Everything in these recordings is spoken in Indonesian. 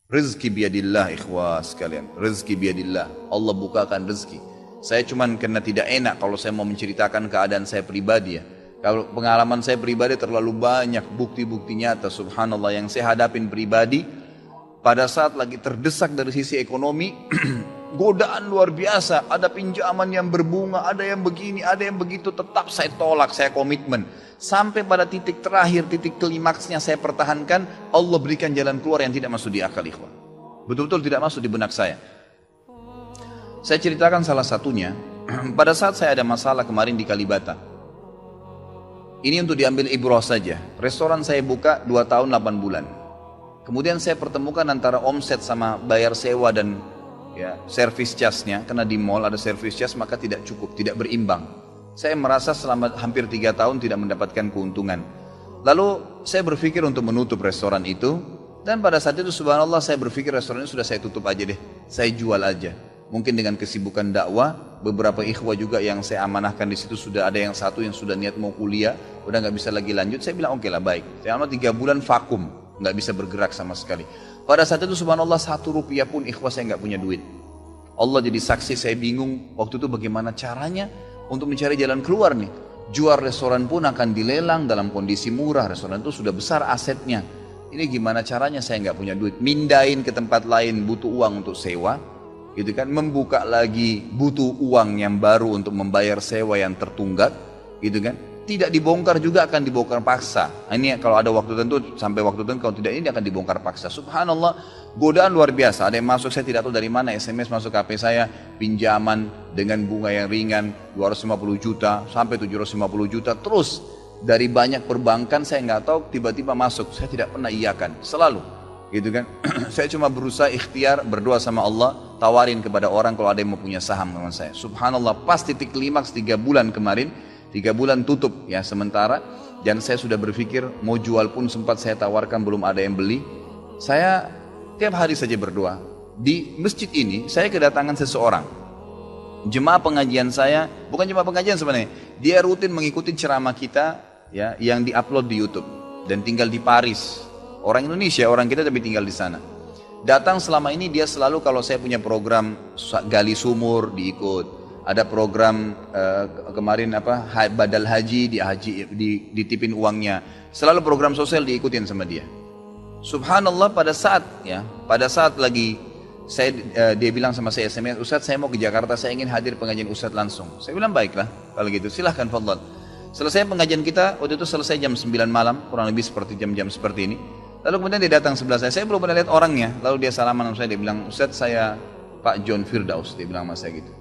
Rezeki biadillah ikhwas sekalian. Rezeki biadillah. Allah bukakan rezeki. Saya cuman karena tidak enak kalau saya mau menceritakan keadaan saya pribadi ya. Kalau pengalaman saya pribadi terlalu banyak bukti-bukti nyata subhanallah yang saya hadapin pribadi. Pada saat lagi terdesak dari sisi ekonomi, godaan luar biasa. Ada pinjaman yang berbunga, ada yang begini, ada yang begitu. Tetap saya tolak, saya komitmen. Sampai pada titik terakhir, titik klimaksnya saya pertahankan, Allah berikan jalan keluar yang tidak masuk di akal ikhwan. Betul-betul tidak masuk di benak saya. Saya ceritakan salah satunya, pada saat saya ada masalah kemarin di Kalibata. Ini untuk diambil ibrah saja. Restoran saya buka 2 tahun 8 bulan. Kemudian saya pertemukan antara omset sama bayar sewa dan ya, service charge-nya. Karena di mall ada service charge maka tidak cukup, tidak berimbang. Saya merasa selama hampir 3 tahun tidak mendapatkan keuntungan. Lalu saya berpikir untuk menutup restoran itu. Dan pada saat itu subhanallah saya berpikir restoran ini sudah saya tutup aja deh. Saya jual aja. Mungkin dengan kesibukan dakwah, beberapa ikhwah juga yang saya amanahkan di situ sudah ada yang satu yang sudah niat mau kuliah, udah nggak bisa lagi lanjut. Saya bilang oke lah baik. Selama 3 bulan vakum, nggak bisa bergerak sama sekali. Pada saat itu subhanallah 1 rupiah pun ikhwah saya nggak punya duit. Allah jadi saksi, saya bingung waktu itu bagaimana caranya untuk mencari jalan keluar nih. Jual restoran pun akan dilelang dalam kondisi murah. Restoran itu sudah besar asetnya. Ini gimana caranya, saya nggak punya duit. Mindahin ke tempat lain butuh uang untuk sewa, gitu kan. Membuka lagi butuh uang yang baru untuk membayar sewa yang tertunggak, gitu kan. Tidak dibongkar juga akan dibongkar paksa. Ini kalau ada waktu tentu, sampai waktu tentu, kalau tidak ini akan dibongkar paksa. Subhanallah, godaan luar biasa. Ada yang masuk, saya tidak tahu dari mana, SMS masuk ke HP saya, pinjaman dengan bunga yang ringan, 250 juta sampai 750 juta. Terus dari banyak perbankan saya nggak tahu tiba-tiba masuk. Saya tidak pernah iyakan, selalu. Gitu kan. Saya cuma berusaha ikhtiar, berdoa sama Allah, tawarin kepada orang kalau ada yang mau punya saham dengan saya. Subhanallah, pas titik klimaks 3 bulan kemarin, 3 bulan tutup ya sementara, dan saya sudah berpikir mau jual pun sempat saya tawarkan, belum ada yang beli. Saya tiap hari saja berdoa. Di masjid ini saya kedatangan seseorang, jemaah pengajian saya, bukan jemaah pengajian sebenarnya, dia rutin mengikuti ceramah kita ya yang diupload di YouTube dan tinggal di Paris. Orang Indonesia, orang kita tapi tinggal di sana. Datang selama ini dia selalu kalau saya punya program gali sumur diikut. Ada program kemarin badal haji, ditipin uangnya. Selalu program sosial diikutin sama dia. Subhanallah pada saat lagi dia bilang sama saya SMS, Ustadz saya mau ke Jakarta, saya ingin hadir pengajian Ustadz langsung. Saya bilang baiklah kalau gitu silahkan fadhal. Selesai pengajian kita waktu itu selesai jam 9 malam, kurang lebih seperti jam-jam seperti ini. Lalu kemudian dia datang sebelah saya belum pernah lihat orangnya. Lalu dia salaman sama saya, dia bilang Ustadz saya Pak John Firdaus, dia bilang sama saya gitu.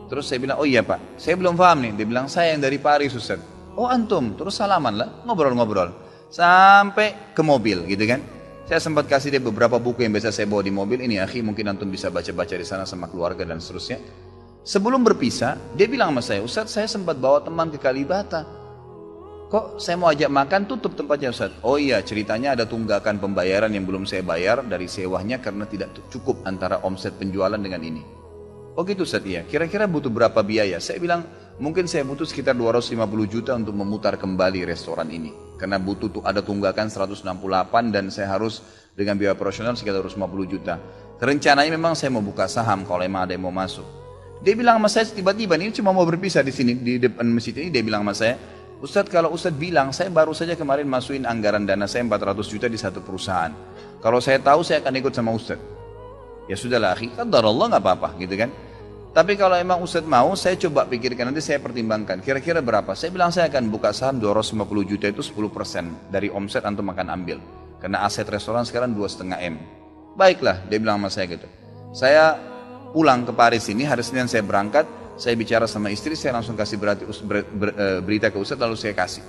Terus saya bilang, oh iya Pak, saya belum paham nih. Dia bilang, saya yang dari Paris Ustaz. Oh antum, terus salaman lah, ngobrol-ngobrol. Sampai ke mobil gitu kan. Saya sempat kasih dia beberapa buku yang biasa saya bawa di mobil. Ini akhi, mungkin antum bisa baca-baca di sana sama keluarga dan seterusnya. Sebelum berpisah, dia bilang sama saya, Ustaz saya sempat bawa teman ke Kalibata. Kok saya mau ajak makan, tutup tempatnya Ustaz. Oh iya, ceritanya ada tunggakan pembayaran yang belum saya bayar dari sewanya karena tidak cukup antara omset penjualan dengan ini. Oh gitu Ustaz, iya. Kira-kira butuh berapa biaya? Saya bilang, mungkin saya butuh sekitar 250 juta untuk memutar kembali restoran ini. Karena butuh ada tunggakan 168 dan saya harus dengan biaya operasional sekitar 250 juta. Rencananya memang saya mau buka saham kalau memang ada yang mau masuk. Dia bilang sama saya tiba-tiba, ini cuma mau berpisah di sini, di depan masjid ini, dia bilang sama saya, Ustaz kalau Ustaz bilang, saya baru saja kemarin masukin anggaran dana saya 400 juta di satu perusahaan. Kalau saya tahu saya akan ikut sama Ustaz. Ya sudahlah akhi, qadarullah nggak apa-apa gitu kan. Tapi kalau emang Ustadz mau, saya coba pikirkan, nanti saya pertimbangkan. Kira-kira berapa? Saya bilang saya akan buka saham 250 juta itu 10% dari omset antum akan ambil. Karena aset restoran sekarang 2,5 M. Baiklah, dia bilang sama saya gitu. Saya pulang ke Paris ini, hari Senin saya berangkat, saya bicara sama istri, saya langsung kasih berita ke Ustadz, lalu saya kasih.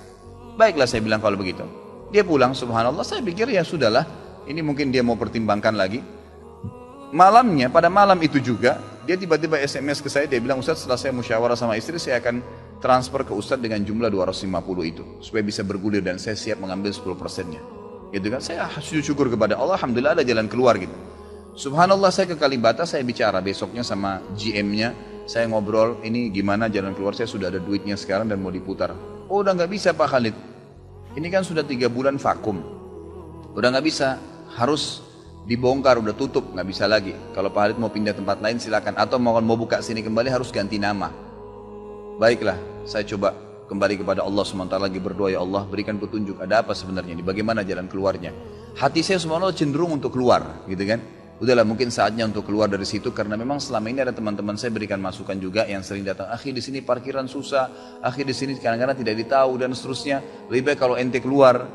Baiklah saya bilang kalau begitu. Dia pulang, subhanallah, saya pikir ya sudahlah, ini mungkin dia mau pertimbangkan lagi. Malamnya, pada malam itu juga, dia tiba-tiba SMS ke saya, dia bilang, Ustadz setelah saya musyawarah sama istri, saya akan transfer ke Ustadz dengan jumlah 250 itu, supaya bisa bergulir dan saya siap mengambil 10%-nya. Gitu kan, saya sujud syukur kepada Allah, alhamdulillah ada jalan keluar gitu. Subhanallah saya ke Kalibata, saya bicara besoknya sama GM-nya, saya ngobrol, ini gimana jalan keluar, saya sudah ada duitnya sekarang dan mau diputar. Oh udah nggak bisa Pak Khalid, ini kan sudah 3 bulan vakum, udah nggak bisa, harus dibongkar, udah tutup, nggak bisa lagi. Kalau Pak Halid mau pindah tempat lain silakan, atau mau buka sini kembali harus ganti nama. Baiklah, saya coba kembali kepada Allah SWT lagi berdoa, ya Allah berikan petunjuk, ada apa sebenarnya ini, bagaimana jalan keluarnya. Hati saya subhanallah cenderung untuk keluar, gitu kan. Udahlah mungkin saatnya untuk keluar dari situ, karena memang selama ini ada teman-teman saya berikan masukan juga yang sering datang, akhi di sini parkiran susah, akhi di sini kadang-kadang tidak ditahu dan seterusnya, lebih baik kalau ente keluar.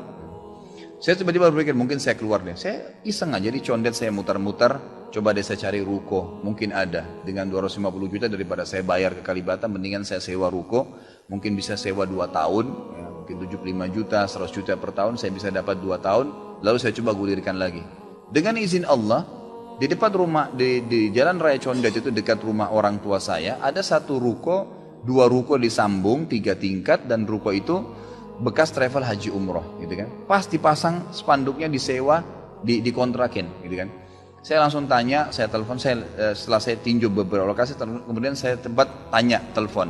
Saya tiba-tiba berpikir mungkin saya keluar deh, saya iseng aja di condet saya mutar-mutar, coba deh saya cari ruko, mungkin ada dengan 250 juta daripada saya bayar ke Kalibata, mendingan saya sewa ruko, mungkin bisa sewa 2 tahun, ya, mungkin 75 juta, 100 juta per tahun, saya bisa dapat 2 tahun, lalu saya coba gulirkan lagi. Dengan izin Allah, di depan rumah, di Jalan Raya Condet itu dekat rumah orang tua saya, ada satu ruko, 2 ruko disambung, 3 tingkat, dan ruko itu bekas travel haji umroh, gitu kan. Pas dipasang spanduknya disewa, dikontrakin, gitu kan. Saya langsung tanya, saya telepon, setelah saya tinjau beberapa lokasi, kemudian saya tanya telepon.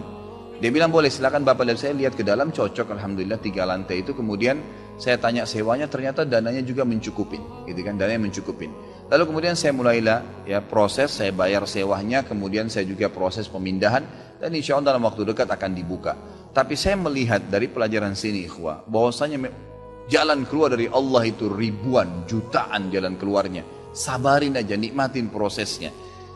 Dia bilang boleh, silakan Bapak lihat. Saya lihat ke dalam, cocok, alhamdulillah 3 lantai itu. Kemudian saya tanya sewanya, ternyata dananya juga mencukupin, gitu kan, dananya mencukupin. Lalu kemudian saya mulailah ya proses, saya bayar sewanya, kemudian saya juga proses pemindahan, dan insya Allah dalam waktu dekat akan dibuka. Tapi saya melihat dari pelajaran sini ikhwah, bahwasanya jalan keluar dari Allah itu ribuan, jutaan jalan keluarnya. Sabarin aja, nikmatin prosesnya.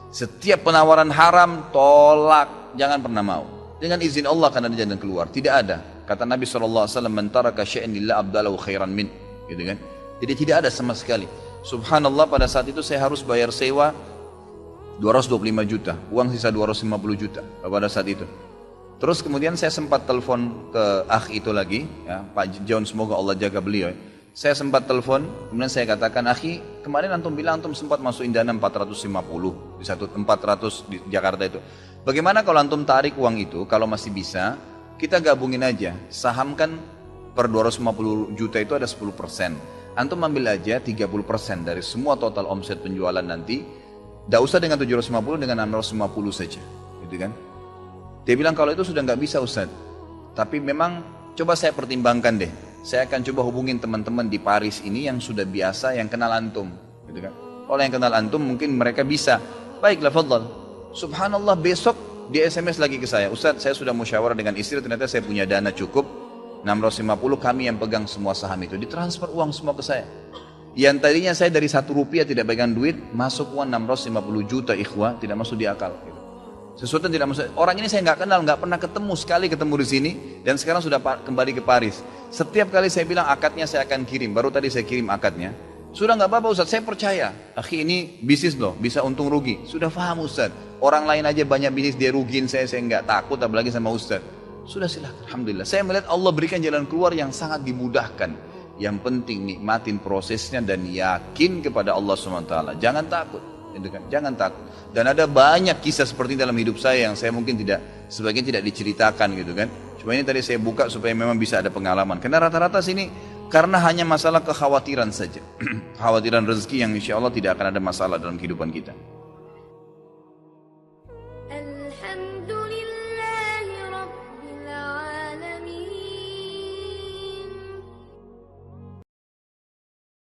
Setiap penawaran haram, tolak, jangan pernah mau. Dengan izin Allah akan ada jalan keluar. Tidak ada. Kata Nabi SAW, man taraka syai'an lillah abdalahu khairan min. Gitu kan? Jadi tidak ada sama sekali. Subhanallah, pada saat itu saya harus bayar sewa 225 juta. Uang sisa 250 juta pada saat itu. Terus kemudian saya sempat telepon ke akh itu lagi, ya, Pak John, semoga Allah jaga beliau. Saya sempat telepon, kemudian saya katakan, akhi, kemarin antum bilang antum sempat masukin dana 450 di 400 di Jakarta itu. Bagaimana kalau antum tarik uang itu, kalau masih bisa, kita gabungin aja. Saham kan per 250 juta itu ada 10%. Antum ambil aja 30% dari semua total omset penjualan nanti. Tidak usah dengan 750, dengan 650 saja. Gitu kan? Dia bilang kalau itu sudah nggak bisa Ustaz. Tapi memang coba saya pertimbangkan deh. Saya akan coba hubungin teman-teman di Paris ini yang sudah biasa, yang kenal antum. Gitu kan? Kalau yang kenal antum mungkin mereka bisa. Baiklah, fadhal. Subhanallah, besok dia SMS lagi ke saya. Ustaz, saya sudah musyawarah dengan istri, ternyata saya punya dana cukup. 650, kami yang pegang semua saham itu. Ditransfer uang semua ke saya. Yang tadinya saya dari 1 rupiah tidak pegang duit, masuk uang 650 juta ikhwah, tidak masuk di akal. Sesuatu yang tidak masuk. Orang ini saya nggak kenal, nggak pernah ketemu, sekali ketemu di sini, dan sekarang sudah kembali ke Paris. Setiap kali saya bilang akadnya saya akan kirim, baru tadi saya kirim akadnya. Sudah nggak apa-apa Ustaz, saya percaya. Akhi, ini bisnis loh, bisa untung rugi. Sudah paham Ustaz. Orang lain aja banyak bisnis dia rugiin saya nggak takut, apalagi sama Ustaz. Sudah silakan, alhamdulillah. Saya melihat Allah berikan jalan keluar yang sangat dimudahkan. Yang penting nikmatin prosesnya dan yakin kepada Allah SWT. Jangan takut, jangan takut. Dan ada banyak kisah seperti dalam hidup saya yang saya mungkin sebagian tidak diceritakan gitu kan. Cuma ini tadi saya buka supaya memang bisa ada pengalaman. Karena rata-rata sini karena hanya masalah kekhawatiran saja. Kekhawatiran rezeki yang insya Allah tidak akan ada masalah dalam kehidupan kita. Alhamdulillah.